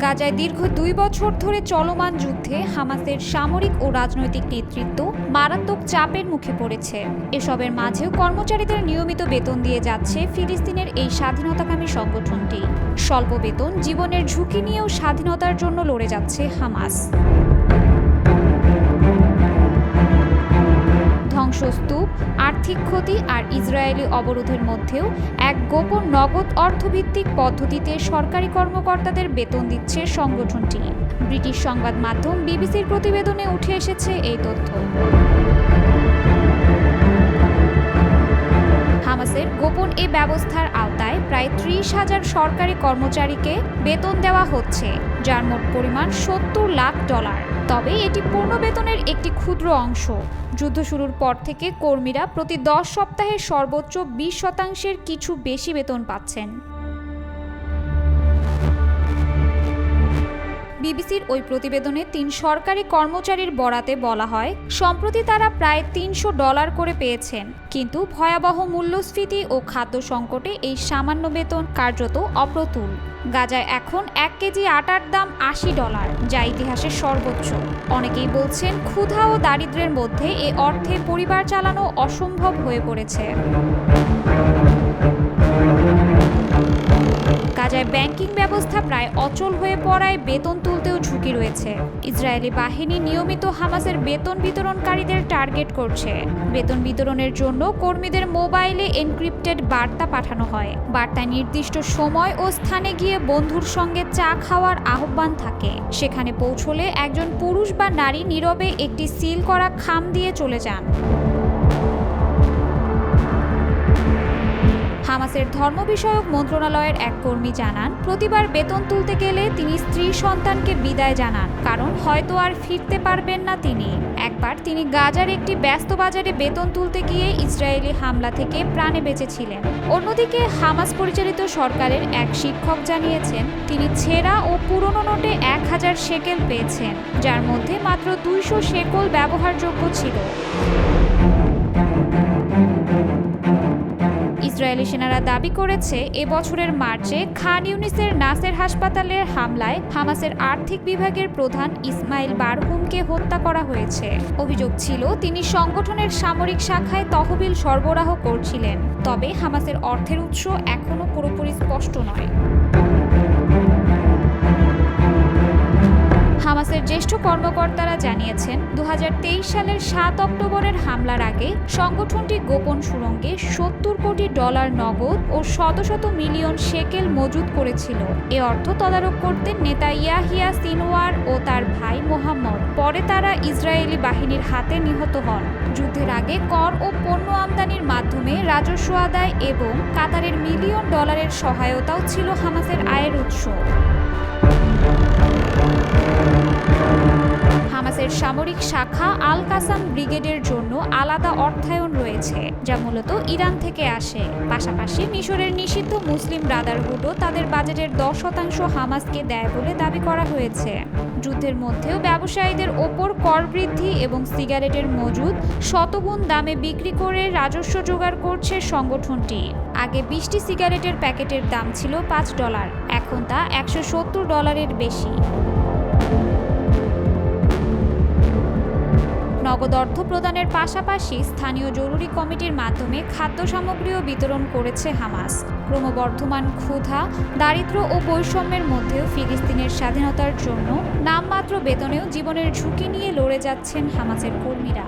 গাজায় দীর্ঘ 2 বছর ধরে চলমান যুদ্ধে হামাসের সামরিক ও রাজনৈতিক নেতৃত্ব মারাত্মক চাপের মুখে পড়েছে। এসবের মাঝেও কর্মচারীদের নিয়মিত বেতন দিয়ে যাচ্ছে ফিলিস্তিনের এই স্বাধীনতাকামী সংগঠনটি। স্বল্প বেতন, জীবনের ঝুঁকি নিয়েও স্বাধীনতার জন্য লড়ে যাচ্ছে হামাস। ধ্বংসস্তূপ, আর্থিক ক্ষতি আর ইসরায়েলি অবরোধের মধ্যেও এক গোপন নগদ অর্থভিত্তিক পদ্ধতিতে সরকারি কর্মকর্তাদের বেতন দিচ্ছে সংগঠনটি। ব্রিটিশ সংবাদ মাধ্যম বিবিসির প্রতিবেদনে উঠে এসেছে এই তথ্য। হামাসের গোপন এ ব্যবস্থার আওতায় প্রায় 30,000 সরকারি কর্মচারীকে বেতন দেওয়া হচ্ছে, যার মোট পরিমাণ $70 লাখ। তবে এটি পূর্ণ বেতনের একটি ক্ষুদ্র অংশ। যুদ্ধ শুরুর পর থেকে কর্মীরা প্রতি 10 সপ্তাহে সর্বোচ্চ 20% কিছু বেশি বেতন পাচ্ছেন। বিবিসির ওই প্রতিবেদনে 3 সরকারি কর্মচারীর বরাতে বলা হয়, সম্প্রতি তারা প্রায় $300 করে পেয়েছেন। কিন্তু ভয়াবহ মূল্যস্ফীতি ও খাদ্য সংকটে এই সামান্য বেতন কার্যত অপ্রতুল। গাজায় এখন 1 কেজি আটার দাম $80, যা ইতিহাসের সর্বোচ্চ। অনেকেই বলছেন, ক্ষুধা ও দারিদ্র্যের মধ্যে এ অর্থে পরিবার চালানো অসম্ভব হয়ে পড়েছে। গাজায় ব্যাংকিং ব্যবস্থা প্রায় অচল হয়ে পড়ায় বেতন তুলতেও ঝুঁকি রয়েছে। ইসরায়েলি বাহিনী নিয়মিত হামাসের বেতন বিতরণকারীদের টার্গেট করছে। বেতন বিতরণের জন্য কর্মীদের মোবাইলে এনক্রিপ্টেড বার্তা পাঠানো হয়। বার্তায় নির্দিষ্ট সময় ও স্থানে গিয়ে বন্ধুর সঙ্গে চা খাওয়ার আহ্বান থাকে। সেখানে পৌঁছলে একজন পুরুষ বা নারী নীরবে একটি সিল করা খাম দিয়ে চলে যান। হামাসের ধর্ম বিষয়ক মন্ত্রণালয়ের এক কর্মী জানান, প্রতিবার বেতন তুলতে গেলে তিনি স্ত্রী সন্তানকে বিদায় জানান, কারণ হয়তো আর ফিরতে পারবেন না তিনি। একবার তিনি গাজার একটি ব্যস্ত বাজারে বেতন তুলতে গিয়ে ইসরায়েলি হামলা থেকে প্রাণে বেঁচেছিলেন। অন্যদিকে হামাস পরিচালিত সরকারের এক শিক্ষক জানিয়েছেন, তিনি ছেঁড়া ও পুরনো নোটে 1000 শেকেল পেয়েছেন, যার মধ্যে মাত্র 200 শেকল ব্যবহারযোগ্য ছিল। ইসরায়েলি সেনারা দাবি করেছে, এবছরের মার্চে খান ইউনিসের নাসের হাসপাতালের হামলায় হামাসের আর্থিক বিভাগের প্রধান ইসমাইল বারহুমকে হত্যা করা হয়েছে। অভিযোগ ছিল, তিনি সংগঠনের সামরিক শাখায় তহবিল সরবরাহ করছিলেন। তবে হামাসের অর্থের উৎস এখনও পুরোপুরি স্পষ্ট নয়। হামাসের জ্যেষ্ঠ কর্মকর্তারা জানিয়েছেন, 2023 সালের 7 অক্টোবরের হামলার আগে সংগঠনটি গোপন সুড়ঙ্গে $70 কোটি নগদ ও শত শত মিলিয়ন শেকেল মজুত করেছিল। এ অর্থ তদারক করতেন নেতা ইয়াহিয়া সিনওয়ার ও তার ভাই মোহাম্মদ। পরে তারা ইসরায়েলি বাহিনীর হাতে নিহত হন। যুদ্ধের আগে কর ও পণ্য আমদানির মাধ্যমে রাজস্ব আদায় এবং কাতারের $মিলিয়ন সহায়তাও ছিল হামাসের আয়ের উৎস। হামাসের সামরিক শাখা আল কাসাম ব্রিগেডের জন্য আলাদা অর্থায়ন রয়েছে, যা মূলত ইরান থেকে আসে। পাশাপাশি মিশরের নিষিদ্ধ মুসলিম ব্রাদারহুডও তাদের বাজেটের 10% হামাসকে দেয় বলে দাবি করা হয়েছে। যুদ্ধের মধ্যেও ব্যবসায়ীদের ওপর কর বৃদ্ধি এবং সিগারেটের মজুদ শতগুণ দামে বিক্রি করে রাজস্ব জোগাড় করছে সংগঠনটি। আগে 20টি সিগারেটের প্যাকেটের দাম ছিল $5, এখন তা $170 বেশি। নগদ অর্থ প্রদানের পাশাপাশি স্থানীয় জরুরি কমিটির মাধ্যমে খাদ্য সামগ্রীও বিতরণ করেছে হামাস। ক্রমবর্ধমান ক্ষুধা, দারিদ্র্য ও বৈষম্যের মধ্যেও ফিলিস্তিনের স্বাধীনতার জন্য নামমাত্র বেতনেও জীবনের ঝুঁকি নিয়ে লড়ে যাচ্ছেন হামাসের কর্মীরা।